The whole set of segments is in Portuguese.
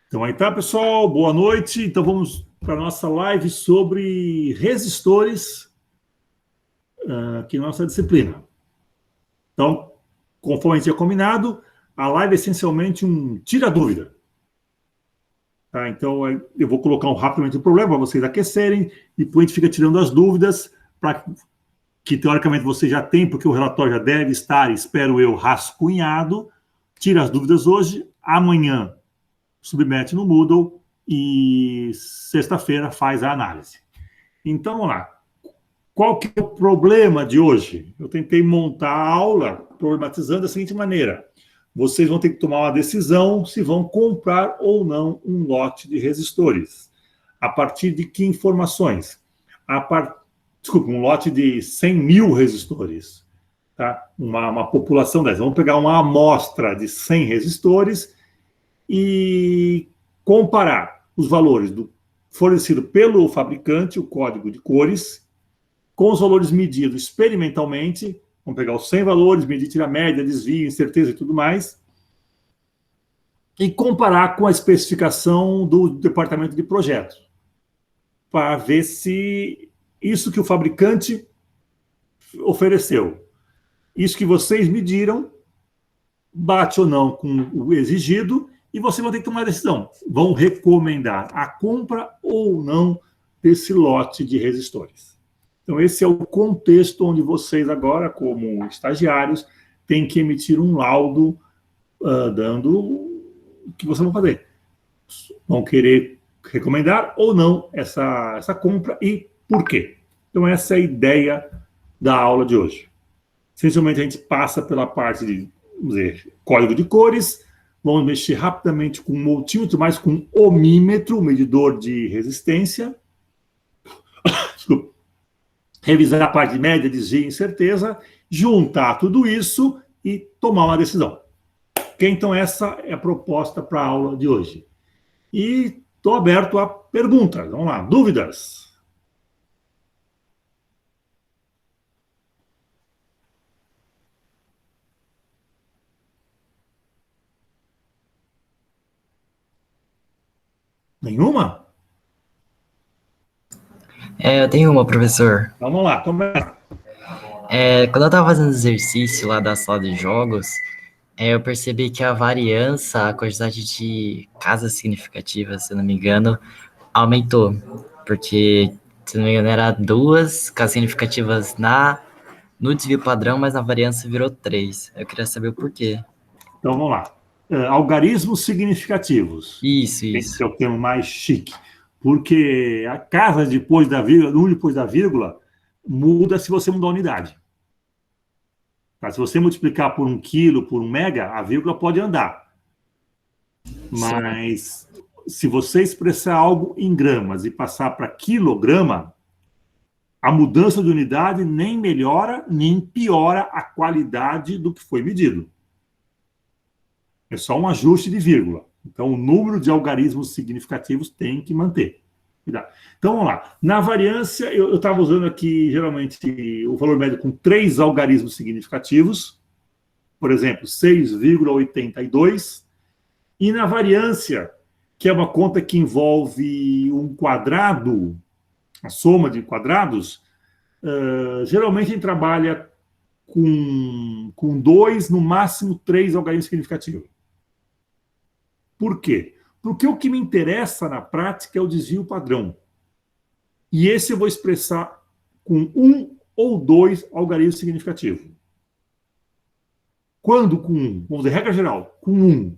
Então aí tá, pessoal, boa noite. Então vamos para a nossa live sobre resistores aqui na nossa disciplina. Então, conforme a gente tinha combinado, a live é essencialmente um tira-dúvida. Tá? Então eu vou colocar rapidamente o problema para vocês aquecerem, e depois a gente fica tirando as dúvidas para que teoricamente você já tem, porque o relatório já deve estar, espero eu, rascunhado. Tira as dúvidas hoje, amanhã submete no Moodle e sexta-feira faz a análise. Então, vamos lá. Qual que é o problema de hoje? Eu tentei montar a aula problematizando da seguinte maneira. Vocês vão ter que tomar uma decisão se vão comprar ou não um lote de resistores. A partir de que informações? Desculpa, um lote de 100 mil resistores. Tá? Uma população dessa. Vamos pegar uma amostra de 100 resistores e comparar os valores fornecido pelo fabricante, o código de cores, com os valores medidos experimentalmente. Vamos pegar os 100 valores, medir, tirar média, desvio, incerteza e tudo mais, e comparar com a especificação do departamento de projeto, para ver se isso que o fabricante ofereceu, isso que vocês mediram, bate ou não com o exigido, e você vai ter que tomar uma decisão. Vão recomendar a compra ou não desse lote de resistores. Então, esse é o contexto onde vocês agora, como estagiários, têm que emitir um laudo dando o que vocês vão fazer. Vão querer recomendar ou não essa compra e por quê. Então, essa é a ideia da aula de hoje. Essencialmente, a gente passa pela parte de, vamos dizer, código de cores. Vamos mexer rapidamente com o multímetro, mais com o ohmímetro, o medidor de resistência. Desculpa. Revisar a parte de média, desvio e incerteza, juntar tudo isso e tomar uma decisão. Okay? Então, essa é a proposta para a aula de hoje. E estou aberto a perguntas. Vamos lá, dúvidas? Nenhuma? Eu tenho uma, professor. Vamos lá, começa. Quando eu estava fazendo exercício lá da sala de jogos, eu percebi que a variância, a quantidade de casas significativas, se eu não me engano, aumentou. Porque, se não me engano, era 2 casas significativas no desvio padrão, mas na variância virou 3. Eu queria saber o porquê. Então, vamos lá. Algarismos significativos. Isso. Esse é o termo mais chique. Porque a casa depois da vírgula, no depois da vírgula, muda se você mudar a unidade. Tá? Se você multiplicar por 1 quilo, por 1 mega, a vírgula pode andar. Mas se você expressar algo em gramas e passar para quilograma, a mudança de unidade nem melhora, nem piora a qualidade do que foi medido. É só um ajuste de vírgula. Então, o número de algarismos significativos tem que manter. Então, vamos lá. Na variância, eu estava usando aqui, geralmente, o valor médio com 3 algarismos significativos. Por exemplo, 6,82. E na variância, que é uma conta que envolve um quadrado, a soma de quadrados, geralmente a gente trabalha com 2, no máximo 3 algarismos significativos. Por quê? Porque o que me interessa na prática é o desvio padrão. E esse eu vou expressar com 1 ou 2 algarismos significativos. Quando com 1? Vamos dizer, regra geral, com 1.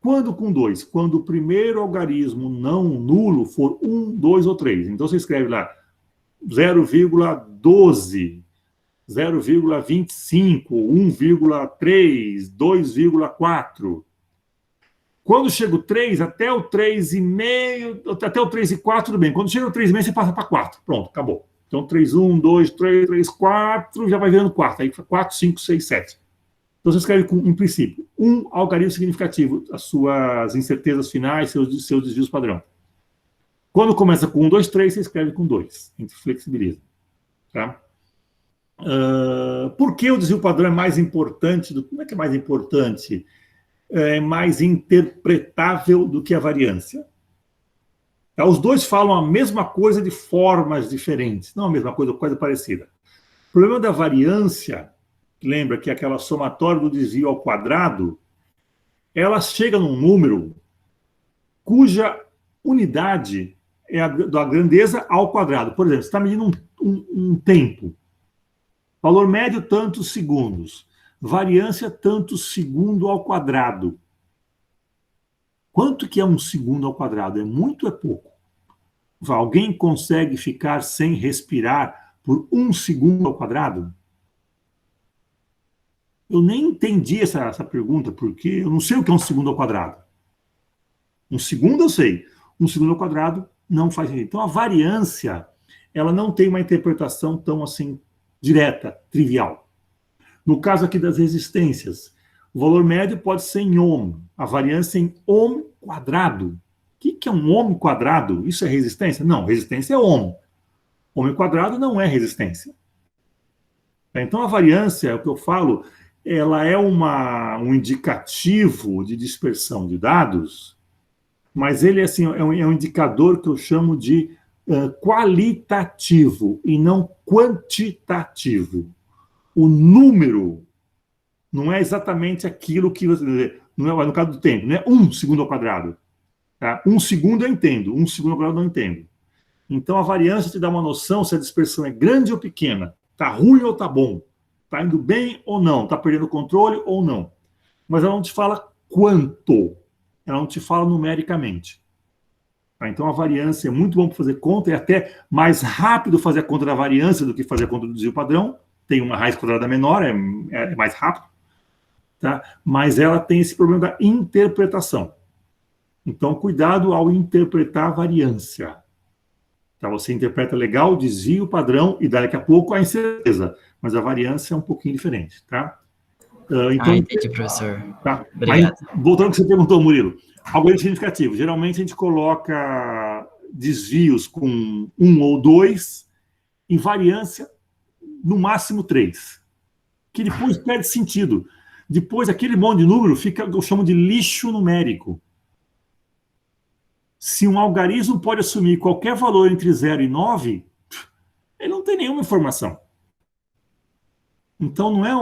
Quando com 2? Quando o primeiro algarismo não nulo for 1, 2 ou 3. Então você escreve lá 0,12, 0,25, 1,3, 2,4. Quando chega o 3, até o 3,5, até o 3,4, tudo bem. Quando chega o 3,5, você passa para 4. Pronto, acabou. Então, 3, 1, 2, 3, 3, 4, já vai virando 4. Aí, 4, 5, 6, 7. Então, você escreve, em princípio, um algarismo significativo, as suas incertezas finais, seus desvios padrão. Quando começa com 1, 2, 3, você escreve com 2. A gente flexibiliza. Tá? Por que o desvio padrão é mais importante? Como é que é mais importante? mais interpretável do que a variância. Tá? Os dois falam a mesma coisa de formas diferentes, não a mesma coisa, coisa parecida. O problema da variância, lembra que é aquela somatória do desvio ao quadrado, ela chega num número cuja unidade é da grandeza ao quadrado. Por exemplo, você está medindo um tempo. Valor médio, tantos segundos. Variância, tantos segundo ao quadrado. Quanto que é um segundo ao quadrado? É muito ou é pouco? Alguém consegue ficar sem respirar por 1 segundo ao quadrado? Eu nem entendi essa pergunta, porque eu não sei o que é 1 segundo ao quadrado. 1 segundo eu sei. 1 segundo ao quadrado não faz sentido. Então, a variância, ela não tem uma interpretação tão assim, direta, trivial. No caso aqui das resistências, o valor médio pode ser em ohm, a variância em ohm quadrado. O que é um ohm quadrado? Isso é resistência? Não, resistência é ohm. Ohm quadrado não é resistência. Então, a variância, é o que eu falo, ela é um indicativo de dispersão de dados, mas ele assim, é um indicador que eu chamo de qualitativo e não quantitativo. O número não é exatamente aquilo que você... Não é, no caso do tempo, não é 1 segundo ao quadrado. Tá? 1 segundo eu entendo, 1 segundo ao quadrado eu não entendo. Então, a variância te dá uma noção se a dispersão é grande ou pequena, está ruim ou está bom, está indo bem ou não, está perdendo o controle ou não. Mas ela não te fala quanto, ela não te fala numericamente. Tá? Então, a variância é muito bom para fazer conta, é até mais rápido fazer a conta da variância do que fazer a conta do desvio padrão. Tem uma raiz quadrada menor, é mais rápido, tá? Mas ela tem esse problema da interpretação. Então, cuidado ao interpretar a variância. Tá? Você interpreta legal o desvio padrão e daqui a pouco a incerteza, mas a variância é um pouquinho diferente, tá? Então, entendi, professor. Tá? Obrigado. Aí, voltando ao que você perguntou, Murilo, algoritmo significativo. Geralmente a gente coloca desvios com 1 ou 2 e variância no máximo 3, que depois perde sentido. Depois, aquele monte de número fica, eu chamo de lixo numérico. Se um algarismo pode assumir qualquer valor entre 0 e 9, ele não tem nenhuma informação. Então, não é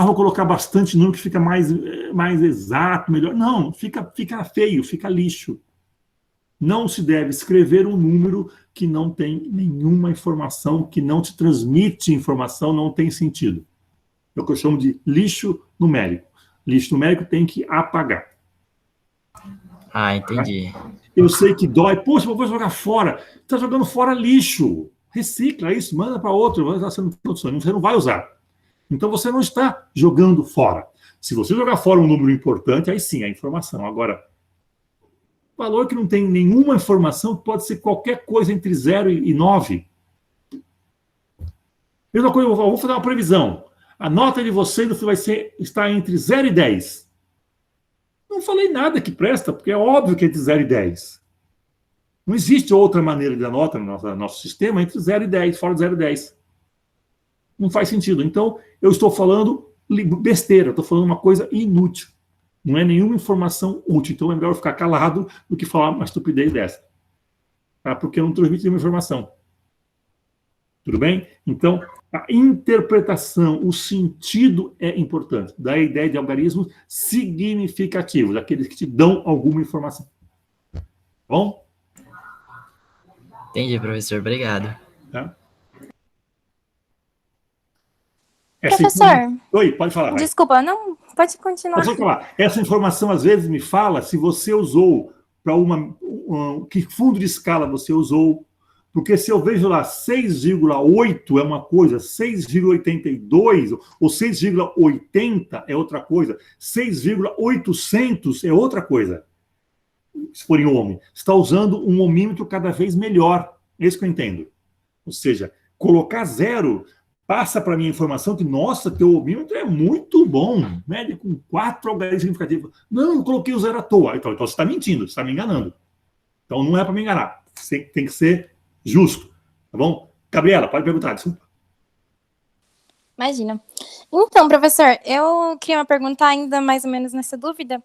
vou colocar bastante número que fica mais exato, melhor. Não, fica feio, fica lixo. Não se deve escrever um número que não tem nenhuma informação, que não te transmite informação, não tem sentido. É o que eu chamo de lixo numérico. Lixo numérico tem que apagar. Entendi. Eu sei que dói. Poxa, eu vou jogar fora. Está jogando fora lixo. Recicla isso, manda para outro. Você não vai usar. Então, você não está jogando fora. Se você jogar fora um número importante, aí sim, é informação. Agora, valor que não tem nenhuma informação, pode ser qualquer coisa entre 0 e 9. Mesma coisa, eu vou fazer uma previsão. A nota de vocês está entre 0 e 10. Não falei nada que presta, porque é óbvio que é entre 0 e 10. Não existe outra maneira de dar nota no nosso sistema entre 0 e 10, fora de 0 e 10. Não faz sentido. Então, eu estou falando besteira, estou falando uma coisa inútil. Não é nenhuma informação útil. Então, é melhor ficar calado do que falar uma estupidez dessa. Tá? Porque não transmite nenhuma informação. Tudo bem? Então, a interpretação, o sentido é importante. Da ideia de algarismos significativos, aqueles que te dão alguma informação. Bom? Entendi, professor. Obrigado. Tá? Professor. Oi, pode falar. Vai. Desculpa, não, pode continuar. Pode falar. Essa informação, às vezes, me fala se você usou para que fundo de escala você usou. Porque se eu vejo lá 6,8 é uma coisa, 6,82 ou 6,80 é outra coisa, 6,800 é outra coisa. Se for em ohm, está usando um ohmímetro cada vez melhor. É isso que eu entendo. Ou seja, colocar 0 passa para mim a informação que, nossa, teu ohmímetro é muito bom, média com 4 algarismos significativos. Não, eu coloquei o 0 à toa. Então você está mentindo, você está me enganando. Então não é para me enganar. Tem que ser justo, tá bom? Gabriela, pode perguntar, desculpa. Imagina. Então, professor, eu queria uma pergunta ainda mais ou menos nessa dúvida.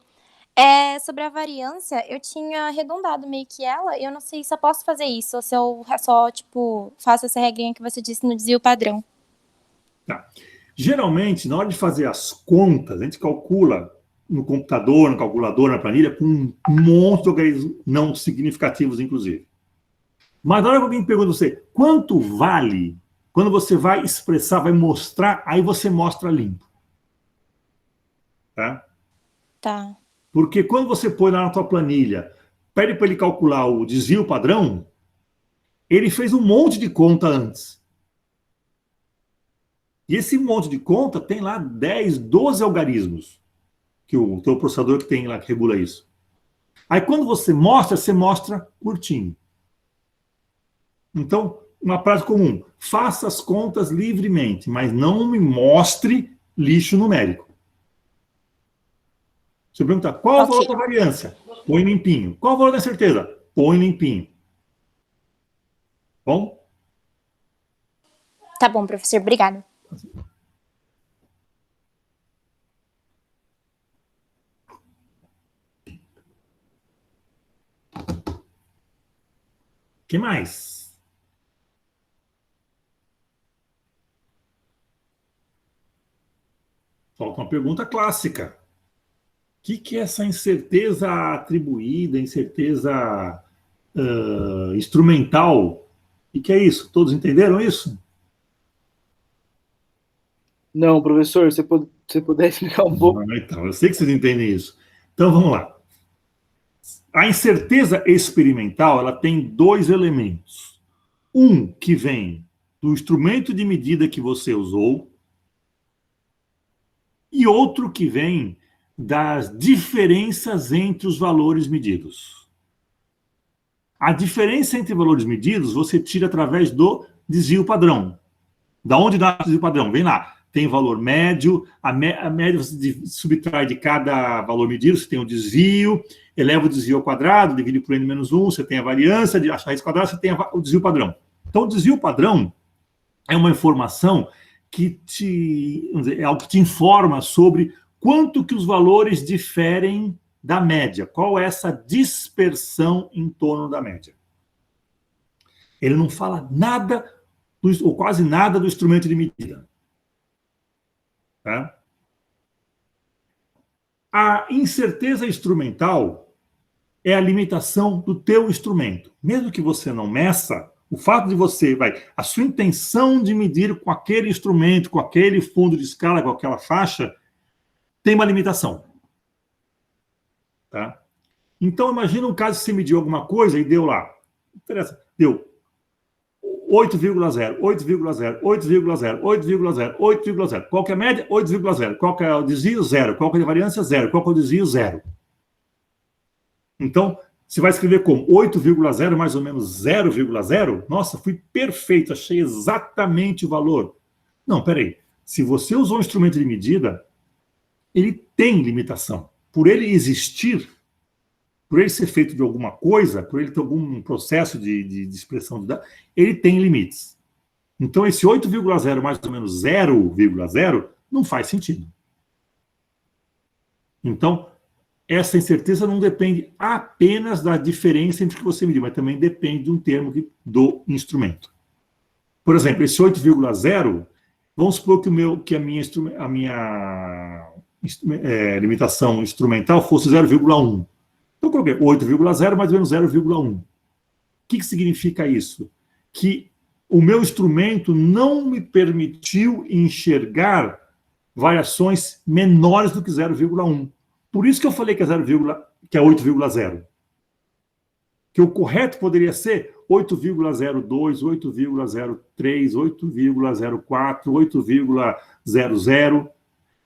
Sobre a variância, eu tinha arredondado meio que ela, e eu não sei se eu posso fazer isso, ou se eu só, tipo, faço essa regrinha que você disse no desvio padrão. Tá. Geralmente, na hora de fazer as contas, a gente calcula no computador, no calculador, na planilha, com um monte de algarismos não significativos, inclusive. Mas na hora que alguém pergunta a você quanto vale, quando você vai expressar, vai mostrar, aí você mostra limpo. Tá? Tá. Porque quando você põe lá na tua planilha, pede para ele calcular o desvio padrão, ele fez um monte de conta antes. E esse monte de conta tem lá 10, 12 algarismos que o teu processador que tem lá que regula isso. Aí quando você mostra curtinho. Então, uma prática comum, faça as contas livremente, mas não me mostre lixo numérico. Você pergunta, qual o valor da variância? Põe limpinho. Qual o valor da certeza? Põe limpinho. Bom? Tá bom, professor, obrigada. O que mais? Falta uma pergunta clássica. O que é essa incerteza atribuída, incerteza instrumental? O que é isso? Todos entenderam isso? Não, professor, se você puder explicar um pouco. Então, eu sei que vocês entendem isso. Então, vamos lá. A incerteza experimental, ela tem dois elementos. Um que vem do instrumento de medida que você usou e outro que vem das diferenças entre os valores medidos. A diferença entre valores medidos você tira através do desvio padrão. Da onde dá o desvio padrão? Vem lá. Tem valor médio, a média você subtrai de cada valor medido, você tem o desvio, eleva o desvio ao quadrado, divide por n-1, você tem a variância, de achar raiz quadrada, você tem o desvio padrão. Então, o desvio padrão é uma informação que é algo que te informa sobre quanto que os valores diferem da média, qual é essa dispersão em torno da média. Ele não fala nada, ou quase nada, do instrumento de medida. Tá? A incerteza instrumental é a limitação do teu instrumento. Mesmo que você não meça, o fato de você, a sua intenção de medir com aquele instrumento, com aquele fundo de escala, com aquela faixa, tem uma limitação. Tá? Então, imagina um caso que você mediu alguma coisa e deu lá. Interessa, deu 8,0, 8,0, 8,0, 8,0, 8,0. Qual que é a média? 8,0. Qual que é o desvio? 0. Qual que é a variância? 0. Qual que é o desvio? 0. Então, você vai escrever como 8,0 mais ou menos 0,0? Nossa, fui perfeito, achei exatamente o valor. Não, peraí. Se você usou um instrumento de medida, ele tem limitação. Por ele existir, por ele ser feito de alguma coisa, por ele ter algum processo de expressão de dados, ele tem limites. Então, esse 8,0 mais ou menos 0,0 não faz sentido. Então, essa incerteza não depende apenas da diferença entre o que você mediu, mas também depende de um termo do instrumento. Por exemplo, esse 8,0, vamos supor que a minha limitação instrumental fosse 0,1. Então, eu coloquei 8,0 mais ou menos 0,1. O que significa isso? Que o meu instrumento não me permitiu enxergar variações menores do que 0,1. Por isso que eu falei que é 8,0. Que o correto poderia ser 8,02, 8,03, 8,04, 8,00.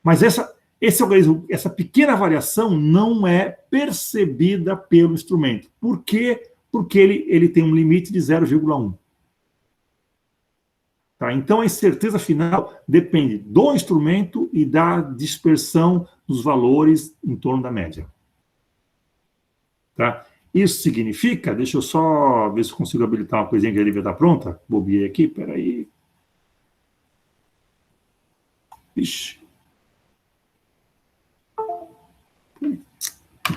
Mas essa pequena variação não é percebida pelo instrumento. Por quê? Porque ele tem um limite de 0,1. Tá? Então, a incerteza final depende do instrumento e da dispersão dos valores em torno da média. Tá? Isso significa, deixa eu só ver se eu consigo habilitar uma coisinha que a Lívia está pronta. Bobiei aqui, peraí. Ixi.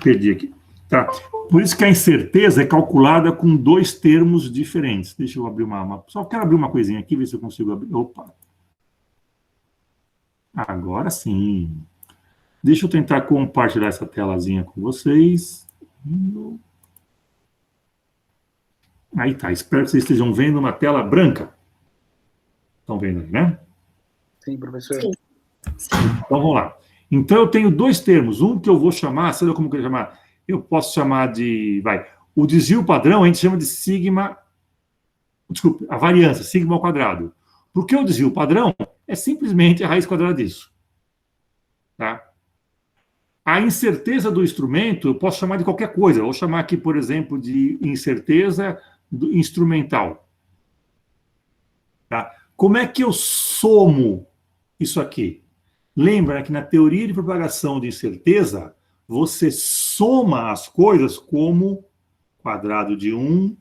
perdi aqui. Tá. Por isso que a incerteza é calculada com dois termos diferentes. Deixa eu abrir uma... Só quero abrir uma coisinha aqui, ver se eu consigo abrir. Opa! Agora sim. Deixa eu tentar compartilhar essa telazinha com vocês. Aí tá. Espero que vocês estejam vendo uma tela branca. Estão vendo aí, né? Sim, professor. Sim. Então, vamos lá. Então, eu tenho dois termos. Um que eu vou chamar, sabe como que eu vou chamar? Eu posso chamar de... o desvio padrão a gente chama de sigma... Desculpe, a variância, sigma ao quadrado. Porque o desvio padrão é simplesmente a raiz quadrada disso. Tá? A incerteza do instrumento eu posso chamar de qualquer coisa. Eu vou chamar aqui, por exemplo, de incerteza instrumental. Tá? Como é que eu somo isso aqui? Lembra que na teoria de propagação de incerteza, você soma as coisas como quadrado de um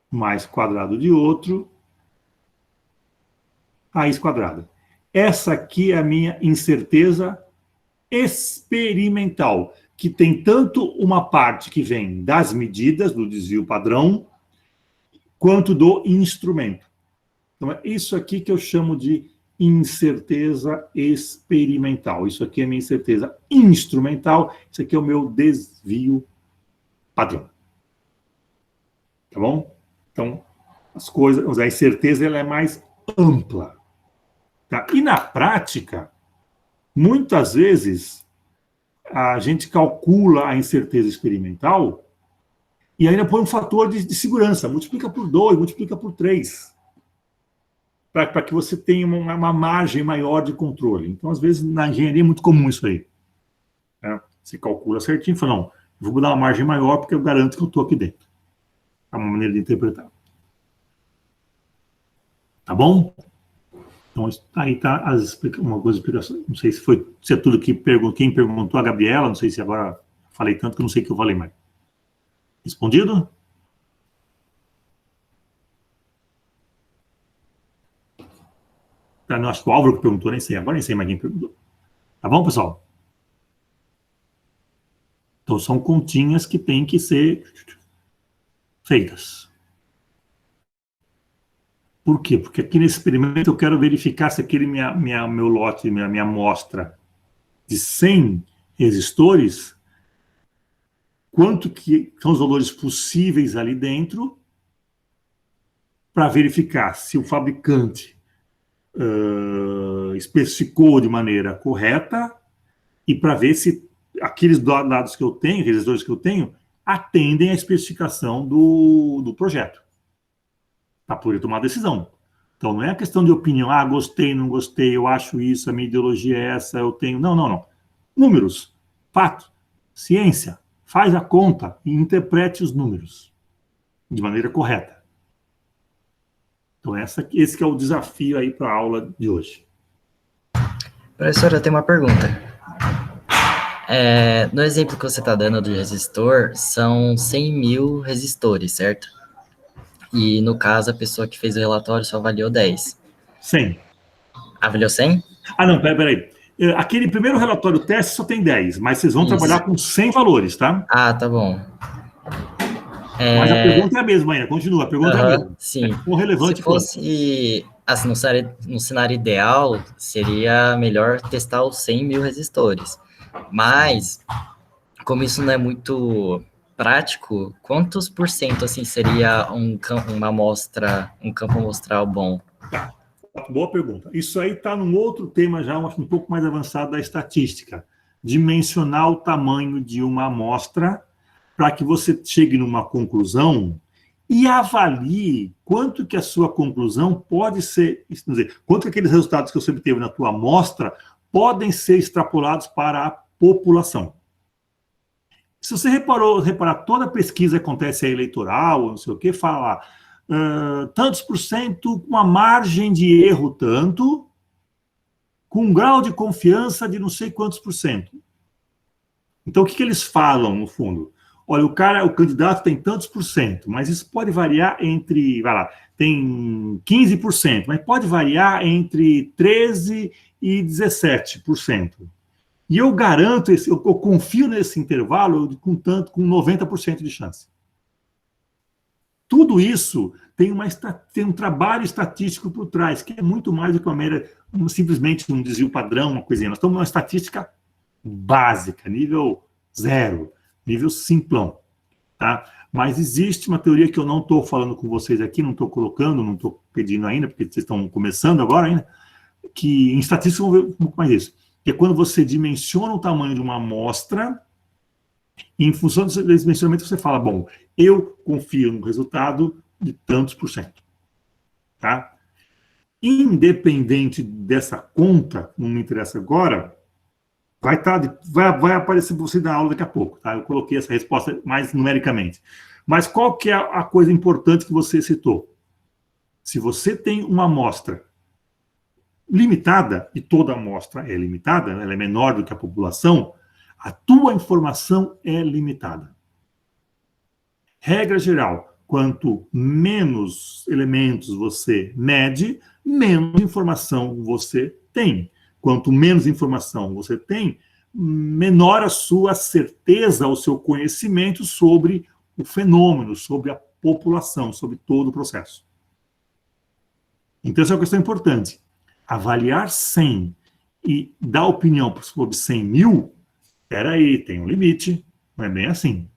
mais quadrado de outro, raiz quadrada. Essa aqui é a minha incerteza experimental, que tem tanto uma parte que vem das medidas do desvio padrão, quanto do instrumento. Então, é isso aqui que eu chamo de incerteza experimental. Isso aqui é a minha incerteza instrumental. Isso aqui é o meu desvio padrão. Tá bom? Então, as coisas, a incerteza ela é mais ampla. Tá? E na prática, muitas vezes, a gente calcula a incerteza experimental e ainda põe um fator de segurança. Multiplica por 2, multiplica por 3. Para que você tenha uma margem maior de controle. Então, às vezes, na engenharia é muito comum isso aí. Né? Você calcula certinho e fala, não, eu vou dar uma margem maior porque eu garanto que eu estou aqui dentro. É uma maneira de interpretar. Tá bom? Então, aí está algumas explicações. Não sei se é tudo que quem perguntou, a Gabriela, não sei se agora falei tanto que eu não sei o que eu falei mais. Respondido? Não, acho que o Álvaro que perguntou, nem sei. Agora nem sei mais quem perguntou. Tá bom, pessoal? Então, são continhas que têm que ser feitas. Por quê? Porque aqui nesse experimento eu quero verificar se aquele meu lote, minha amostra de 100 resistores, quanto que são os valores possíveis ali dentro, para verificar se o fabricante especificou de maneira correta e para ver se aqueles dados que eu tenho, resistores que eu tenho, atendem à especificação do projeto. Para poder tomar decisão. Então, não é a questão de opinião, gostei, não gostei, eu acho isso, a minha ideologia é essa, eu tenho... Não. Números, fato, ciência, faz a conta e interprete os números de maneira correta. Então, esse que é o desafio aí para a aula de hoje. Professora, eu tenho uma pergunta. No exemplo que você está dando do resistor, são 100 mil resistores, certo? E, no caso, a pessoa que fez o relatório só avaliou 10. 100. Avaliou 100? Não, peraí. Aquele primeiro relatório teste só tem 10, mas vocês vão trabalhar com 100 valores, tá? Tá bom. Mas a pergunta é a mesma ainda, continua, a pergunta é a mesma. Sim. Relevante. Se fosse, assim, no cenário ideal, seria melhor testar os 100 mil resistores. Mas, como isso não é muito prático, quantos por cento, assim, seria um campo amostral bom? Tá, boa pergunta. Isso aí está num outro tema já, acho um pouco mais avançado da estatística. Dimensionar o tamanho de uma amostra para que você chegue numa conclusão e avalie quanto que a sua conclusão pode ser, quer dizer, quanto que aqueles resultados que você obteve na tua amostra podem ser extrapolados para a população. Se você reparar, toda pesquisa que acontece eleitoral, ou não sei o que, fala tantos por cento com a margem de erro tanto, com um grau de confiança de não sei quantos por cento. Então, o que eles falam, no fundo? Olha, o candidato tem tantos por cento, mas isso pode variar entre, tem 15%, mas pode variar entre 13% e 17%. E eu garanto, eu confio nesse intervalo com 90% de chance. Tudo isso tem um trabalho estatístico por trás, que é muito mais do que simplesmente um desvio padrão, uma coisinha. Nós estamos numa estatística básica, nível 0, nível simplão. Tá? Mas existe uma teoria que eu não estou falando com vocês aqui, não estou colocando, não estou pedindo ainda, porque vocês estão começando agora ainda, que em estatística vamos ver um pouco mais isso. Que é quando você dimensiona o tamanho de uma amostra, e em função desse dimensionamento você fala, bom, eu confio no resultado de tantos por cento. Tá? Independente dessa conta, não me interessa agora, vai aparecer para você na aula daqui a pouco. Tá? Eu coloquei essa resposta mais numericamente. Mas qual que é a coisa importante que você citou? Se você tem uma amostra limitada, e toda amostra é limitada, ela é menor do que a população, a tua informação é limitada. Regra geral, quanto menos elementos você mede, menos informação você tem. Quanto menos informação você tem, menor a sua certeza, o seu conhecimento sobre o fenômeno, sobre a população, sobre todo o processo. Então, essa é uma questão importante. Avaliar 100 e dar opinião sobre 100 mil, peraí, tem um limite, não é bem assim.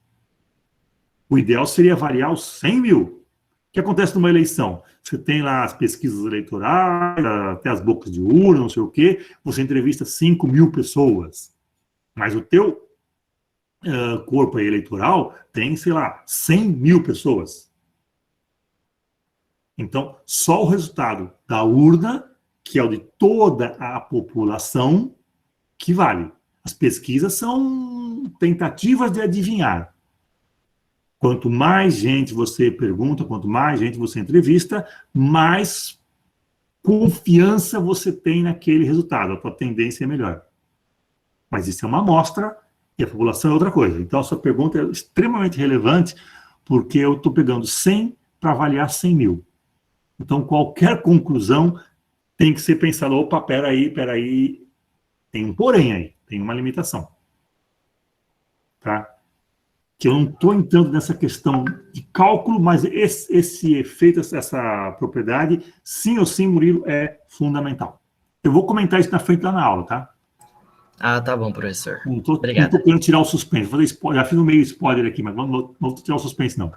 O ideal seria avaliar os 100 mil. O que acontece numa eleição? Você tem lá as pesquisas eleitorais, até as bocas de urna, não sei o quê, você entrevista 5 mil pessoas, mas o teu corpo eleitoral tem, sei lá, 100 mil pessoas. Então, só o resultado da urna, que é o de toda a população, que vale. As pesquisas são tentativas de adivinhar. Quanto mais gente você pergunta, quanto mais gente você entrevista, mais confiança você tem naquele resultado. A tua tendência é melhor. Mas isso é uma amostra e a população é outra coisa. Então, a sua pergunta é extremamente relevante, porque eu estou pegando 100 para avaliar 100 mil. Então, qualquer conclusão tem que ser pensada, opa, peraí, tem um porém aí, tem uma limitação. Tá? Que eu não estou entrando nessa questão de cálculo, mas esse efeito, essa propriedade, sim ou sim, Murilo, é fundamental. Eu vou comentar isso na frente lá na aula, tá? Ah, tá bom, professor. Não estou Obrigado. querendo tirar o suspense. Vou fazer spoiler, já fiz um meio spoiler aqui, mas não vou tirar o suspense, não. O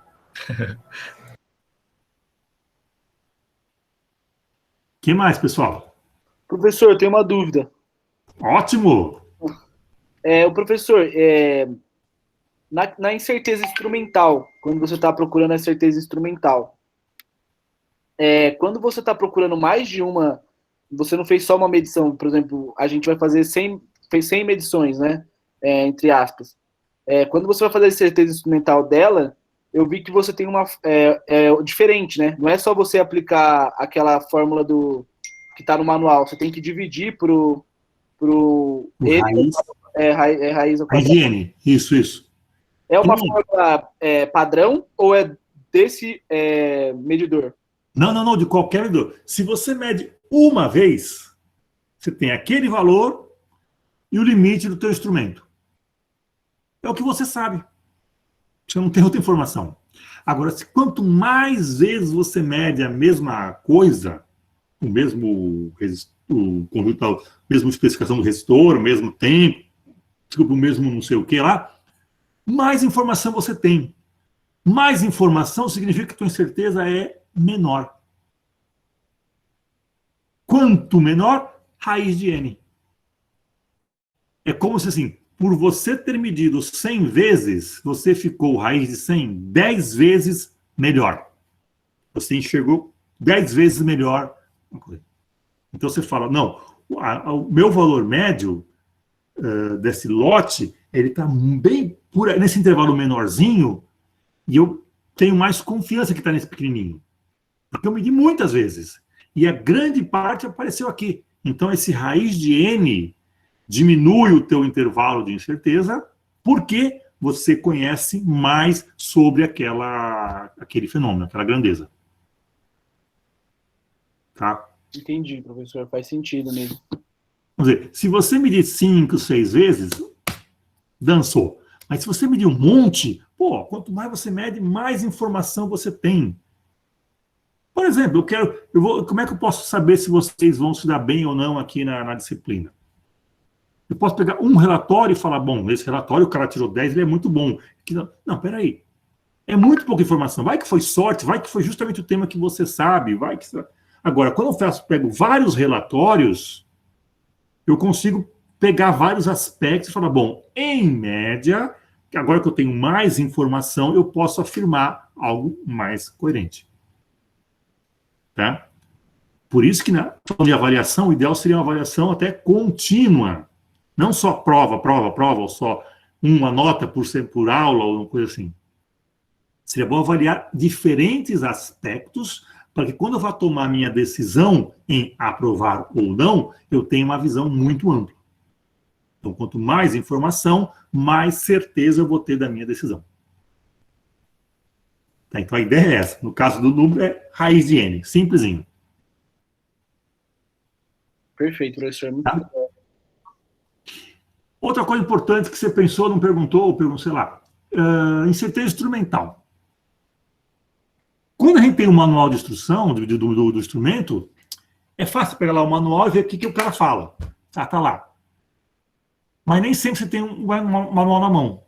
que mais, pessoal? Professor, eu tenho uma dúvida. Ótimo! O professor, na incerteza instrumental, quando você está procurando a certeza instrumental, quando você está procurando mais de uma, você não fez só uma medição, por exemplo, a gente vai fazer 100 medições, né? Entre aspas. Quando você vai fazer a certeza instrumental dela, eu vi que você tem uma diferente, né? Não é só você aplicar aquela fórmula que está no manual, você tem que dividir pro Raiz. Raiz ao quadrado. Higiene, isso. É uma fórmula padrão ou é desse medidor? Não, de qualquer medidor. Se você mede uma vez, você tem aquele valor e o limite do teu instrumento. É o que você sabe. Você não tem outra informação. Agora, quanto mais vezes você mede a mesma coisa, o mesmo conjunto, a mesma especificação do resistor, o mesmo tempo, o mesmo não sei o que lá, mais informação você tem. Mais informação significa que a tua incerteza é menor. Quanto menor, raiz de N. É como se, assim, por você ter medido 100 vezes, você ficou raiz de 100 10 vezes melhor. Você enxergou 10 vezes melhor. Então você fala, não, o meu valor médio desse lote, ele está bem nesse intervalo menorzinho, e eu tenho mais confiança que está nesse pequenininho. Porque eu medi muitas vezes. E a grande parte apareceu aqui. Então, esse raiz de N diminui o teu intervalo de incerteza, porque você conhece mais sobre aquele fenômeno, aquela grandeza. Tá? Entendi, professor. Faz sentido mesmo. Vamos dizer, se você medir 5, 6 vezes, dançou. Mas se você medir um monte, pô, quanto mais você mede, mais informação você tem. Por exemplo, como é que eu posso saber se vocês vão se dar bem ou não aqui na disciplina? Eu posso pegar um relatório e falar, bom, esse relatório o cara tirou 10, ele é muito bom. Não, peraí. É muito pouca informação. Vai que foi sorte, vai que foi justamente o tema que você sabe, vai que... Agora, quando eu pego vários relatórios, eu consigo pegar vários aspectos e falar, bom, em média, agora que eu tenho mais informação, eu posso afirmar algo mais coerente. Tá? Por isso que na questão de avaliação, o ideal seria uma avaliação até contínua. Não só prova, ou só uma nota por aula, ou uma coisa assim. Seria bom avaliar diferentes aspectos para que quando eu vá tomar minha decisão em aprovar ou não, eu tenha uma visão muito ampla. Então, quanto mais informação, mais certeza eu vou ter da minha decisão. Tá, então, a ideia é essa. No caso do número, é raiz de n. Simplesinho. Perfeito, professor. Muito tá? bom. Outra coisa importante que você pensou, não perguntou, ou perguntou, sei lá, incerteza instrumental. Quando a gente tem um manual de instrução do instrumento, é fácil pegar lá o manual e ver o que o cara fala. Ah, tá lá. Mas nem sempre você tem um manual na mão.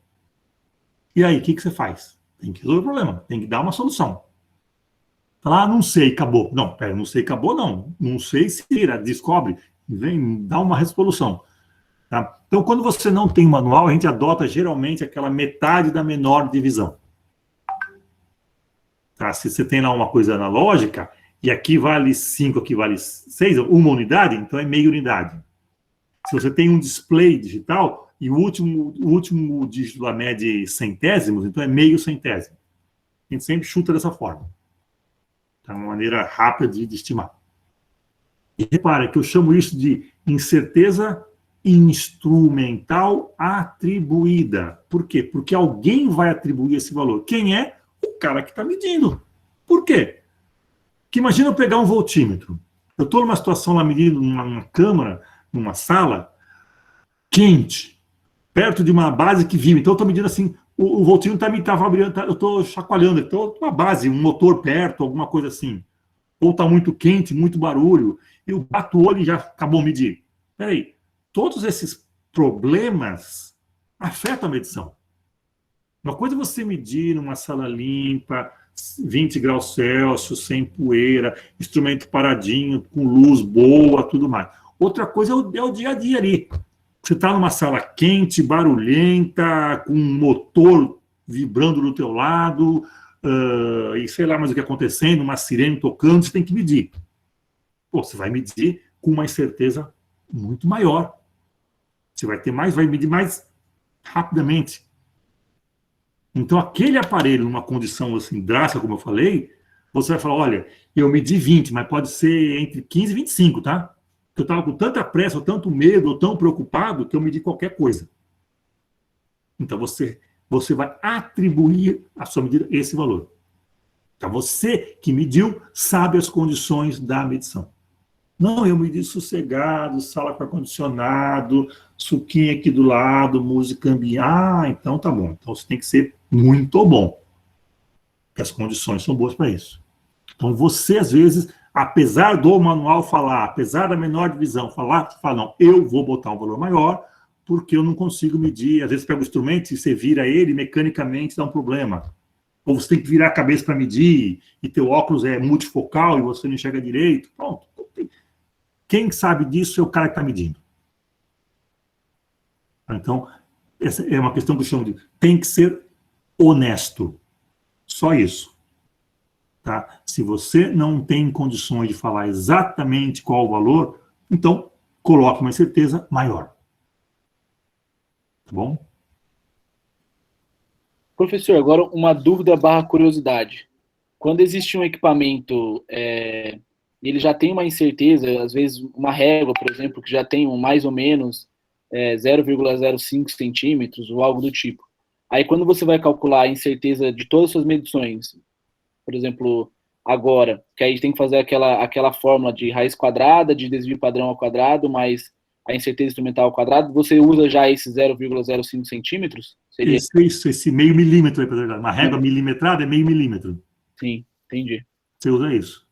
E aí, o que você faz? Tem que resolver o problema, tem que dar uma solução. Falar, não sei, acabou. Não, pera, não sei, acabou, não. Não sei, se tira, descobre, vem, dá uma resolução. Tá? Então, quando você não tem manual, a gente adota geralmente aquela metade da menor divisão. Tá? Se você tem lá uma coisa analógica, e aqui vale 5, aqui vale 6, uma unidade, então é meia unidade. Se você tem um display digital, e o último dígito lá mede centésimos, então é meio centésimo. A gente sempre chuta dessa forma. É uma maneira rápida de estimar. E repara que eu chamo isso de incerteza instrumental atribuída. Por quê? Porque alguém vai atribuir esse valor. Quem é? O cara que está medindo. Por quê? Porque imagina eu pegar um voltímetro. Eu estou numa situação lá medindo numa câmara, numa sala, quente, perto de uma base que vibra. Então eu estou medindo assim, o voltímetro está vibrando, eu estou chacoalhando, estou uma base, um motor perto, alguma coisa assim. Ou está muito quente, muito barulho, eu bato o olho e já acabou de medir. Peraí, todos esses problemas afetam a medição. Uma coisa é você medir numa sala limpa, 20 graus Celsius, sem poeira, instrumento paradinho, com luz boa, tudo mais. Outra coisa é o dia a dia ali. Você está numa sala quente, barulhenta, com um motor vibrando do teu lado, e sei lá mais o que acontecendo, uma sirene tocando, você tem que medir. Pô, você vai medir com uma incerteza muito maior. Você vai medir mais rapidamente. Então, aquele aparelho, numa condição assim drástica, como eu falei, você vai falar, olha, eu medi 20, mas pode ser entre 15 e 25, tá? Eu estava com tanta pressa, ou tanto medo, ou tão preocupado, que eu medi qualquer coisa. Então, você vai atribuir à sua medida esse valor. Então, você que mediu sabe as condições da medição. Não, eu medi sossegado, sala com ar-condicionado, suquinho aqui do lado, música ambiente. Ah, então tá bom. Então você tem que ser muito bom. Porque as condições são boas para isso. Então você, às vezes, apesar do manual falar, apesar da menor divisão falar, você fala, não, eu vou botar um valor maior, porque eu não consigo medir. Às vezes pega o instrumento e você vira ele, mecanicamente dá um problema. Ou você tem que virar a cabeça para medir, e teu óculos é multifocal e você não enxerga direito. Pronto. Quem sabe disso é o cara que está medindo. Então, essa é uma questão que eu chamo de tem que ser honesto. Só isso. Tá? Se você não tem condições de falar exatamente qual o valor, então coloque uma certeza maior. Tá bom? Professor, agora uma dúvida / curiosidade. Quando existe um equipamento, ele já tem uma incerteza, às vezes uma régua, por exemplo, que já tem mais ou menos 0,05 centímetros ou algo do tipo. Aí quando você vai calcular a incerteza de todas as suas medições, por exemplo, agora, que aí tem que fazer aquela fórmula de raiz quadrada, de desvio padrão ao quadrado, mais a incerteza instrumental ao quadrado, você usa já esse 0,05 centímetros? Seria... Isso, esse meio milímetro aí, para verdade. Uma régua milimetrada é meio milímetro. Sim, entendi. Você usa isso.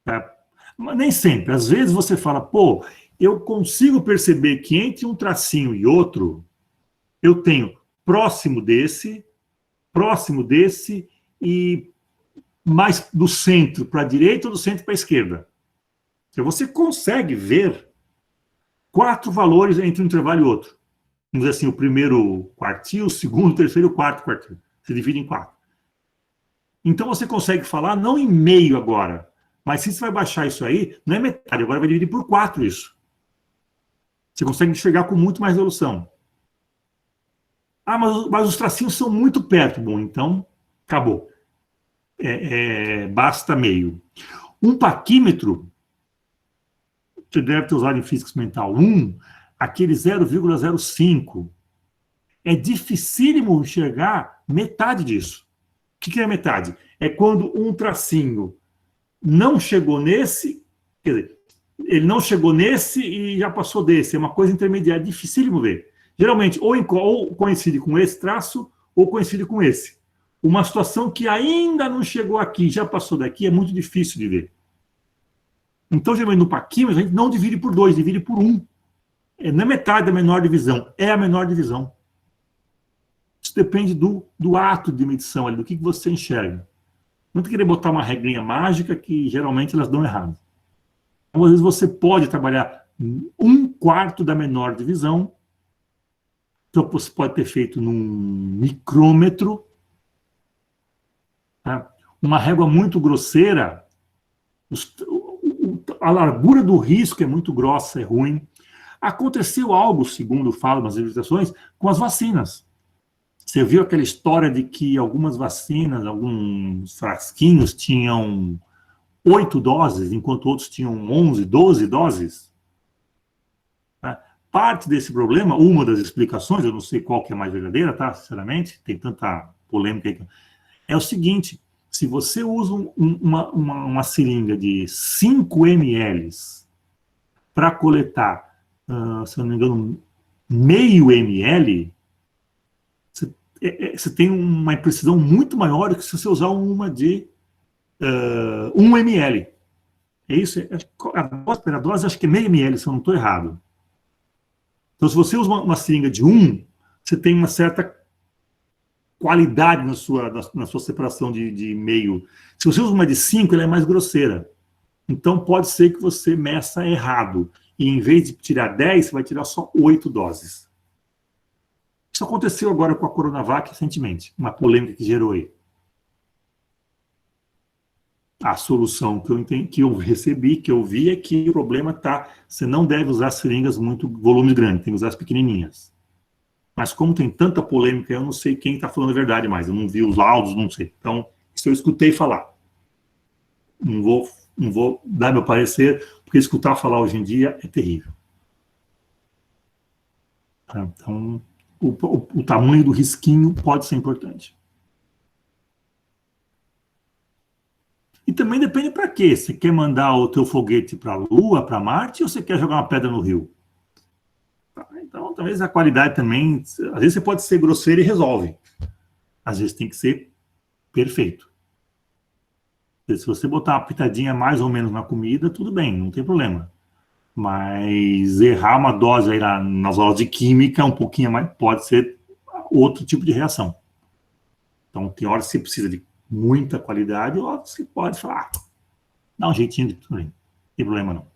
Tá? Mas nem sempre. Às vezes você fala, pô, eu consigo perceber que entre um tracinho e outro, eu tenho próximo desse e mais do centro para a direita ou do centro para a esquerda. Então, você consegue ver 4 valores entre um intervalo e outro. Vamos dizer assim, o primeiro quartil, o segundo, o terceiro e o quarto quartil. Se divide em 4. Então você consegue falar, não em meio agora, mas se você vai baixar isso aí, não é metade, agora vai dividir por 4 isso. Você consegue enxergar com muito mais resolução. Ah, mas os tracinhos são muito perto. Bom, então, acabou. Basta meio. Um paquímetro, você deve ter usado em física experimental 1, aquele 0,05. É dificílimo enxergar metade disso. O que é metade? É quando um tracinho não chegou nesse, quer dizer, ele não chegou nesse e já passou desse. É uma coisa intermediária, dificílimo ver. Geralmente, ou coincide com esse traço, ou coincide com esse. Uma situação que ainda não chegou aqui, já passou daqui, é muito difícil de ver. Então, geralmente, no paquímetro, a gente não divide por 2, divide por 1. Não é metade da menor divisão, é a menor divisão. Isso depende do ato de medição, ali, do que você enxerga. Não tem que querer botar uma regrinha mágica que geralmente elas dão errado. Então, às vezes você pode trabalhar 1/4 da menor divisão. Então você pode ter feito num micrômetro. Tá? Uma régua muito grosseira, a largura do risco é muito grossa, é ruim. Aconteceu algo, segundo falam nas ilustrações, com as vacinas. Você viu aquela história de que algumas vacinas, alguns frasquinhos tinham 8 doses, enquanto outros tinham 11, 12 doses? Parte desse problema, uma das explicações, eu não sei qual que é mais verdadeira, tá? Sinceramente, tem tanta polêmica aí, é o seguinte: se você usa uma seringa de 5 ml para coletar, se eu não me engano, meio ml, você tem uma imprecisão muito maior do que se você usar uma de 1 ml. É isso? A dose acho que é meio ml, se eu não estou errado. Então, se você usa uma seringa de 1, você tem uma certa qualidade na sua separação de meio. Se você usa uma de 5, ela é mais grosseira. Então, pode ser que você meça errado. E em vez de tirar 10, você vai tirar só 8 doses. Isso aconteceu agora com a Coronavac recentemente, uma polêmica que gerou aí. A solução que eu recebi, que eu vi, é que o problema está, você não deve usar seringas muito volumes grandes, tem que usar as pequenininhas. Mas como tem tanta polêmica, eu não sei quem está falando a verdade mais, eu não vi os laudos, não sei. Então, isso eu escutei falar. Não vou dar meu parecer, porque escutar falar hoje em dia é terrível. Então, o tamanho do risquinho pode ser importante. E também depende para quê. Você quer mandar o teu foguete para a Lua, para Marte, ou você quer jogar uma pedra no rio? Então, talvez a qualidade também... Às vezes você pode ser grosseiro e resolve. Às vezes tem que ser perfeito. Se você botar uma pitadinha mais ou menos na comida, tudo bem, não tem problema. Mas errar uma dose aí nas aulas de química, um pouquinho mais, pode ser outro tipo de reação. Então, tem horas que você precisa de muita qualidade, ou você pode falar, dá um jeitinho de tudo bem, não tem problema não.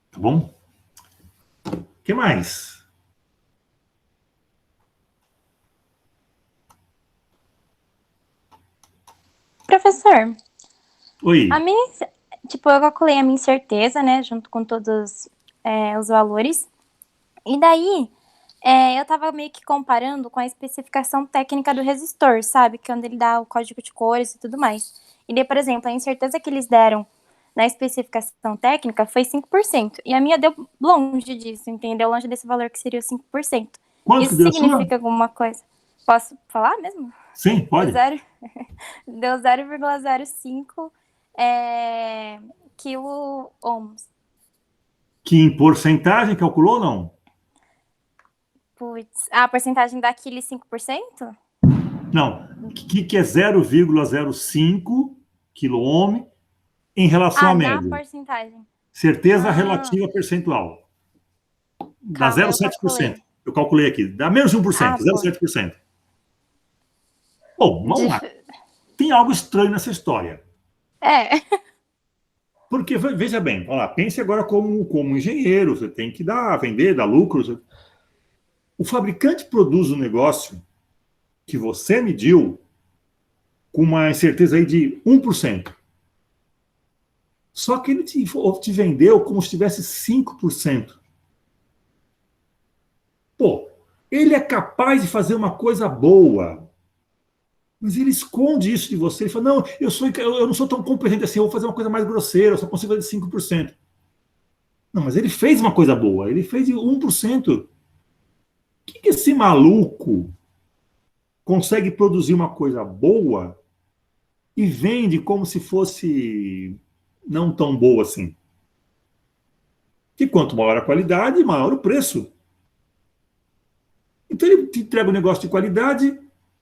Tá bom? O que mais? Professor, Oi. eu calculei a minha incerteza, né, junto com todos os valores, e daí eu tava meio que comparando com a especificação técnica do resistor, sabe, que é onde ele dá o código de cores e tudo mais. E daí, por exemplo, a incerteza que eles deram na especificação técnica foi 5%, e a minha deu longe disso, entendeu? Longe desse valor que seria o 5%. Quanto Isso deu significa alguma coisa? Posso falar mesmo? Sim, pode. Deu 0,05, quilo-ohms. Que em porcentagem calculou ou não? Putz, a porcentagem daquele 5%? Não. O que é 0,05 quilo-ohm em relação à Da média? porcentagem. Certeza relativa percentual. Dá Calma, eu 0,7%. Eu calculei aqui. Dá menos de 1%, 0,7%. Bom, vamos lá. Tem algo estranho nessa história. Porque, veja bem, olha lá, pense agora como engenheiro, você tem que vender, dar lucro. O fabricante produz um negócio que você mediu com uma incerteza aí de 1%. Só que ele te vendeu como se tivesse 5%. Pô, ele é capaz de fazer uma coisa boa, mas ele esconde isso de você. Ele fala, não, eu não sou tão competente assim, eu vou fazer uma coisa mais grosseira, eu só consigo fazer 5%. Não, mas ele fez uma coisa boa, ele fez 1%. O que esse maluco consegue produzir uma coisa boa e vende como se fosse não tão boa assim? Que quanto maior a qualidade, maior o preço. Então ele te entrega um negócio de qualidade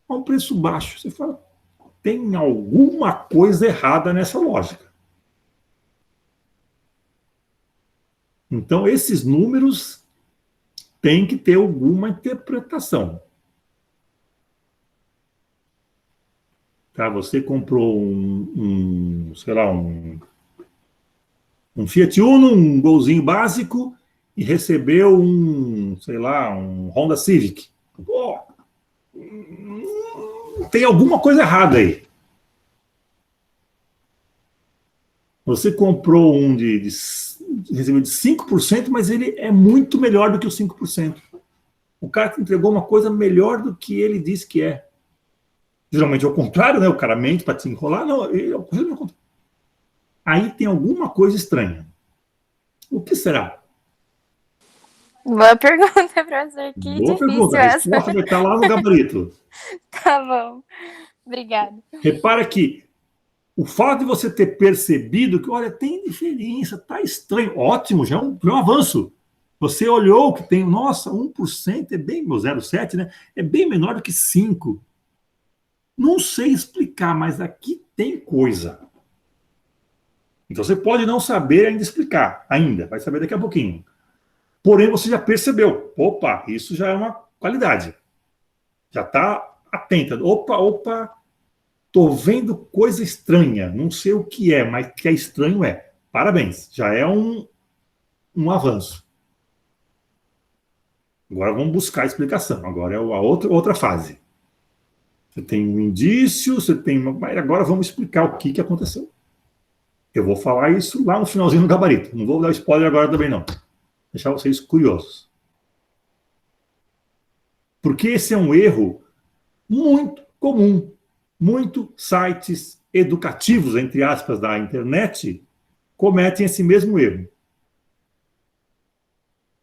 a um preço baixo. Você fala, tem alguma coisa errada nessa lógica. Então esses números têm que ter alguma interpretação. Tá? Você comprou sei lá, um Fiat Uno, um Golzinho básico e recebeu sei lá, um Honda Civic. Pô, tem alguma coisa errada aí. Você comprou recebeu de 5%, mas ele é muito melhor do que os 5%. O cara te entregou uma coisa melhor do que ele disse que é. Geralmente é o contrário, né? O cara mente para te enrolar. Não, é o contrário. Aí tem alguma coisa estranha. O que será? Boa pergunta, professor. Que Boa difícil pergunta. A essa. resposta vai estar lá no gabarito. Tá bom. Obrigada. Repara que o fato de você ter percebido que, olha, tem diferença, tá estranho, ótimo, já é um avanço. Você olhou que tem, nossa, 1% é bem, 0,7, né? É bem menor do que 5%. Não sei explicar, mas aqui tem coisa. Então você pode não saber ainda explicar, vai saber daqui a pouquinho. Porém, você já percebeu. Opa, isso já é uma qualidade. Já está atenta. Opa, estou vendo coisa estranha. Não sei o que é, mas que é estranho é. Parabéns, já é um avanço. Agora vamos buscar a explicação. Agora é a outra fase. Você tem um indício, agora vamos explicar o que aconteceu. Eu vou falar isso lá no finalzinho do gabarito. Não vou dar spoiler agora também, não. Deixar vocês curiosos. Porque esse é um erro muito comum. Muitos sites educativos, entre aspas, da internet, cometem esse mesmo erro.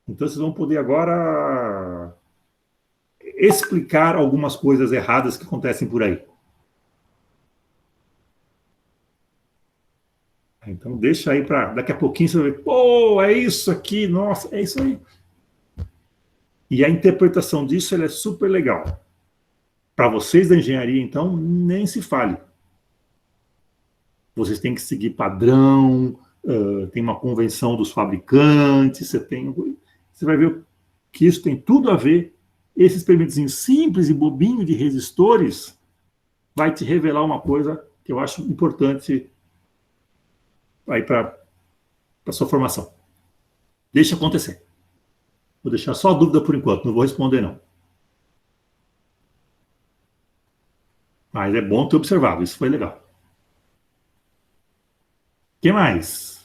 Então, vocês vão poder agora explicar algumas coisas erradas que acontecem por aí. Então, deixa aí para daqui a pouquinho você vai ver, pô, é isso aqui, nossa, é isso aí. E a interpretação disso ela é super legal. Para vocês da engenharia, então, nem se fale. Vocês têm que seguir padrão, tem uma convenção dos fabricantes, você vai ver que isso tem tudo a ver. Esse experimentozinho simples e bobinho de resistores vai te revelar uma coisa que eu acho importante aí para a sua formação. Deixa acontecer. Vou deixar só a dúvida por enquanto, não vou responder não. Mas é bom ter observado, isso foi legal. O que mais?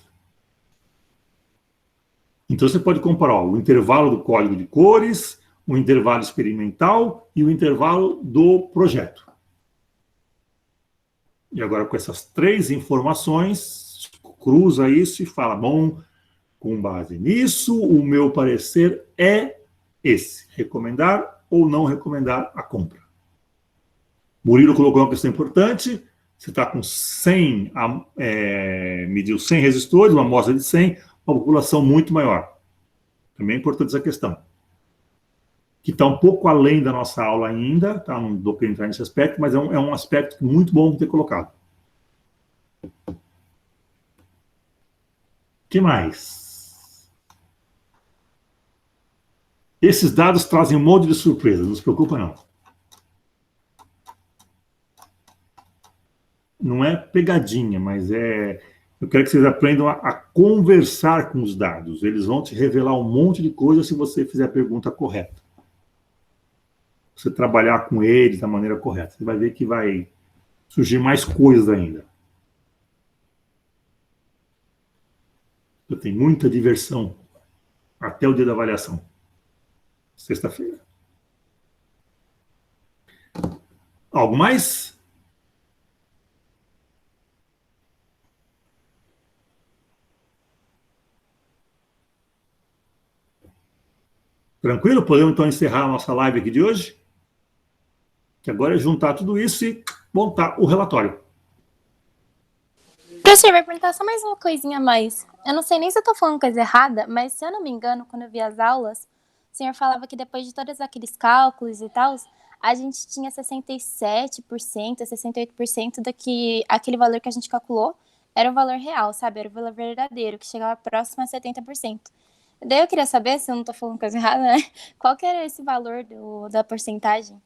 Então você pode comparar o intervalo do código de cores, o intervalo experimental e o intervalo do projeto. E agora com essas três informações, cruza isso e fala, bom, com base nisso, o meu parecer é esse. Recomendar ou não recomendar a compra. Murilo colocou uma questão importante. Você está com 100, mediu 100 resistores, uma amostra de 100, uma população muito maior. Também é importante essa questão. Que está um pouco além da nossa aula ainda, tá? Não dou para entrar nesse aspecto, mas é um aspecto muito bom ter colocado. O que mais? Esses dados trazem um monte de surpresas, não se preocupa não. Não é pegadinha, mas eu quero que vocês aprendam a conversar com os dados. Eles vão te revelar um monte de coisa se você fizer a pergunta correta. Você trabalhar com eles da maneira correta. Você vai ver que vai surgir mais coisas ainda. Tem muita diversão até o dia da avaliação. Sexta-feira. Algo mais? Tranquilo? Podemos então encerrar a nossa live aqui de hoje? Que agora é juntar tudo isso e montar o relatório. Professor, vai perguntar só mais uma coisinha a mais. Eu não sei nem se eu tô falando coisa errada, mas se eu não me engano, quando eu vi as aulas, o senhor falava que depois de todos aqueles cálculos e tal, a gente tinha 67%, 68% aquele valor que a gente calculou era o valor real, sabe? Era o valor verdadeiro, que chegava próximo a 70%. Daí eu queria saber, se eu não tô falando coisa errada, né? Qual que era esse valor da porcentagem?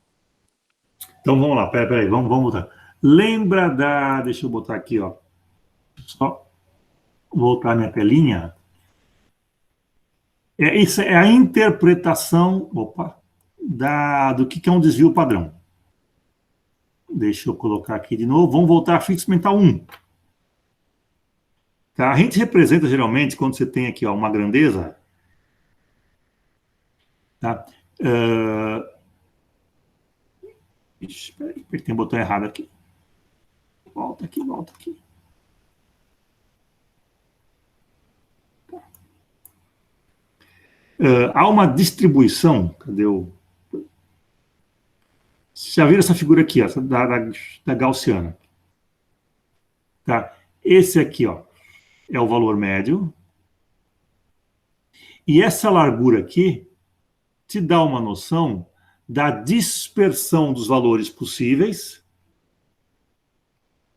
Então vamos lá, peraí, vamos voltar. Lembra da... Deixa eu botar aqui, ó. Só voltar minha telinha. Isso é a interpretação, do que é um desvio padrão. Deixa eu colocar aqui de novo. Vamos voltar a fixo mental 1. Tá? A gente representa geralmente, quando você tem aqui ó, uma grandeza, tá? Espera aí, apertei o botão errado aqui. Volta aqui, volta aqui. Há uma distribuição, cadê o... Você já viram essa figura aqui, ó, da gaussiana? Tá? Esse aqui ó, é o valor médio. E essa largura aqui te dá uma noção da dispersão dos valores possíveis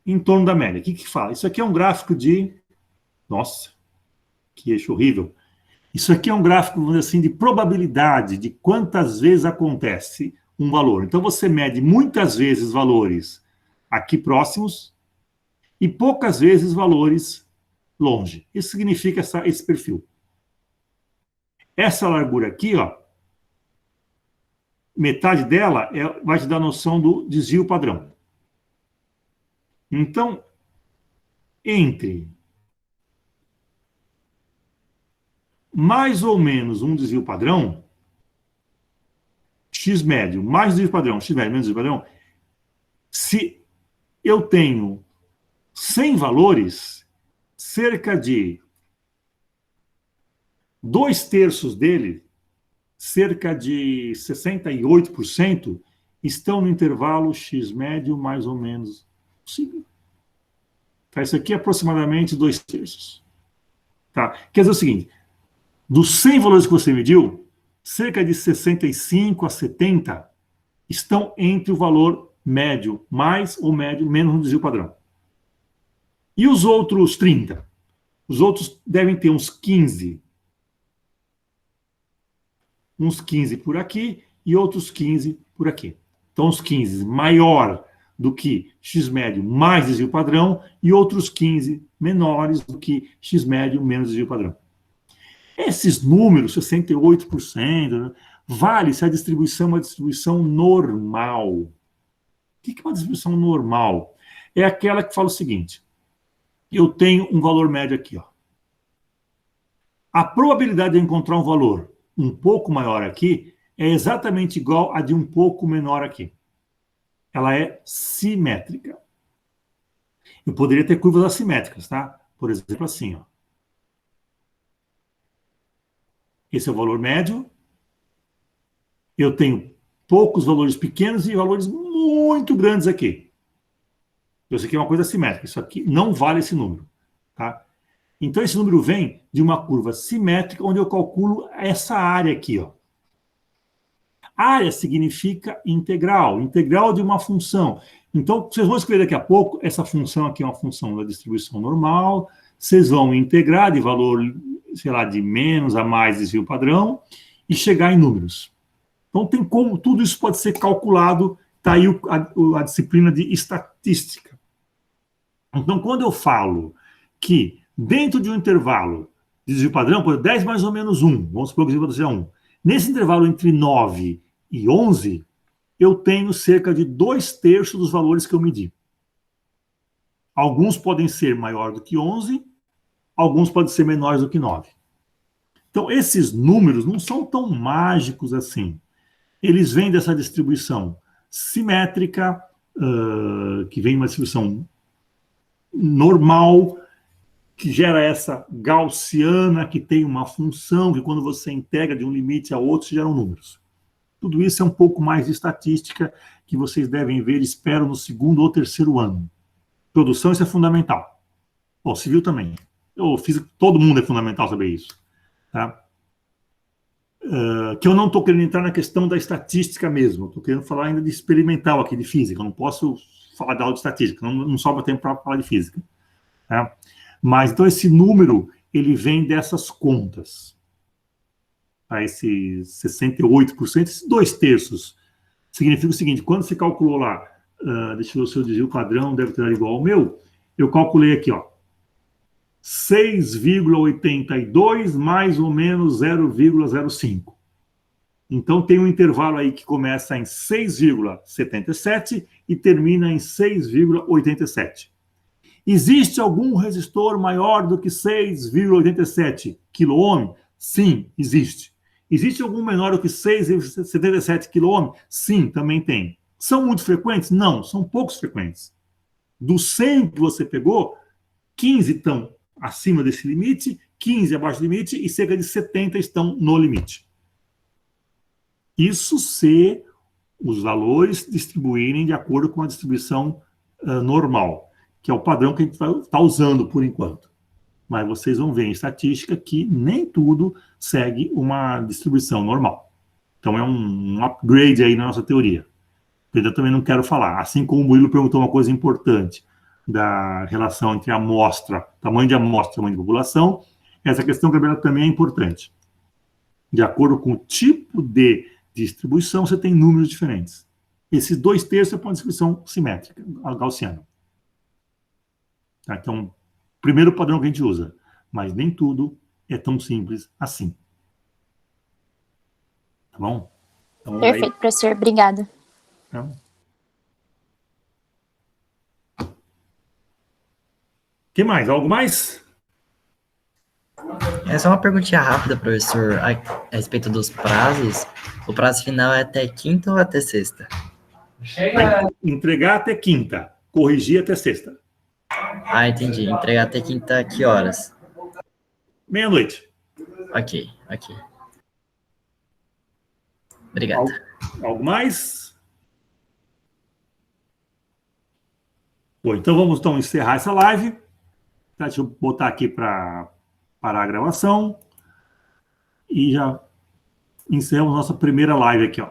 em torno da média. O que fala? Isso aqui é um gráfico de... Nossa, que eixo horrível. Isso aqui é um gráfico, vamos dizer assim, de probabilidade de quantas vezes acontece um valor. Então, você mede muitas vezes valores aqui próximos e poucas vezes valores longe. Isso significa esse perfil. Essa largura aqui, ó, metade dela vai te dar a noção do desvio padrão. Então, entre mais ou menos um desvio padrão, x médio mais desvio padrão, x médio menos desvio padrão, se eu tenho 100 valores, cerca de 2/3 dele, cerca de 68%, estão no intervalo x médio mais ou menos possível. Tá, isso aqui é aproximadamente 2/3. Tá? Quer dizer o seguinte, dos 100 valores que você mediu, cerca de 65 a 70 estão entre o valor médio mais ou médio menos no desvio padrão. E os outros 30? Os outros devem ter uns 15 por aqui e outros 15 por aqui. Então, os 15 maior do que x médio mais desvio padrão e outros 15 menores do que x médio menos desvio padrão. Esses números, 68%, vale se a distribuição é uma distribuição normal. O que é uma distribuição normal? É aquela que fala o seguinte, eu tenho um valor médio aqui, ó. A probabilidade de encontrar um valor um pouco maior aqui é exatamente igual a de um pouco menor aqui. Ela é simétrica. Eu poderia ter curvas assimétricas, tá? Por exemplo, assim, ó. Esse é o valor médio. Eu tenho poucos valores pequenos e valores muito grandes aqui. Isso aqui é uma coisa simétrica. Isso aqui não vale esse número. Tá? Então, esse número vem de uma curva simétrica, onde eu calculo essa área aqui. Ó. Área significa integral, integral de uma função. Então, vocês vão escrever daqui a pouco, essa função aqui é uma função da distribuição normal, vocês vão integrar de valor, sei lá, de menos a mais desvio padrão, e chegar em números. Então, tem como, tudo isso pode ser calculado, está aí a disciplina de estatística. Então, quando eu falo que dentro de um intervalo de desvio padrão, por 10 mais ou menos 1, vamos supor que o desvio padrão seja 1, nesse intervalo entre 9 e 11, eu tenho cerca de 2/3 dos valores que eu medi. Alguns podem ser maior do que 11, alguns podem ser menores do que 9. Então, esses números não são tão mágicos assim. Eles vêm dessa distribuição simétrica, que vem de uma distribuição normal, que gera essa gaussiana, que tem uma função, que quando você integra de um limite a outro, geram números. Tudo isso é um pouco mais de estatística, que vocês devem ver, espero, no 2º ou 3º ano. Produção, isso é fundamental. Bom, civil também. Todo mundo é fundamental saber isso. Tá? Que eu não estou querendo entrar na questão da estatística mesmo. Estou querendo falar ainda de experimental aqui, de física. Eu não posso falar da aula de estatística, não sobra tempo para falar de física. Tá? Mas, então, esse número, ele vem dessas contas. Tá? Esses 68%, esses 2/3, significa o seguinte, quando você calculou lá, deixa eu ver se eu desvio o padrão, deve ter igual ao meu, eu calculei aqui, ó, 6,82 mais ou menos 0,05. Então, tem um intervalo aí que começa em 6,77 e termina em 6,87. Existe algum resistor maior do que 6,87 kΩ? Sim, existe. Existe algum menor do que 6,77 kΩ? Sim, também tem. São muito frequentes? Não, são poucos frequentes. Dos 100 que você pegou, 15 estão acima desse limite, 15 abaixo do limite e cerca de 70 estão no limite. Isso se os valores distribuírem de acordo com a distribuição normal, que é o padrão que a gente está usando por enquanto. Mas vocês vão ver em estatística que nem tudo segue uma distribuição normal. Então é um upgrade aí na nossa teoria. Eu também não quero falar. Assim como o Murilo perguntou uma coisa importante da relação entre amostra, tamanho de amostra e tamanho de população, essa questão, Gabriela, também é importante. De acordo com o tipo de distribuição, você tem números diferentes. Esses 2/3 é para uma distribuição simétrica, gaussiana. Tá? Então, primeiro padrão que a gente usa, mas nem tudo é tão simples assim. Tá bom? Então, Perfeito, professor. Obrigada. Então, que mais? Algo mais? É só uma perguntinha rápida, professor, a respeito dos prazos. O prazo final é até quinta ou até sexta? Entregar até quinta, corrigir até sexta. Ah, entendi. Entregar até quinta, que horas? Meia-noite. Ok. Obrigado. Algo mais? Bom, então vamos encerrar essa live. Tá, deixa eu botar aqui para parar a gravação. E já encerramos nossa primeira live aqui, ó.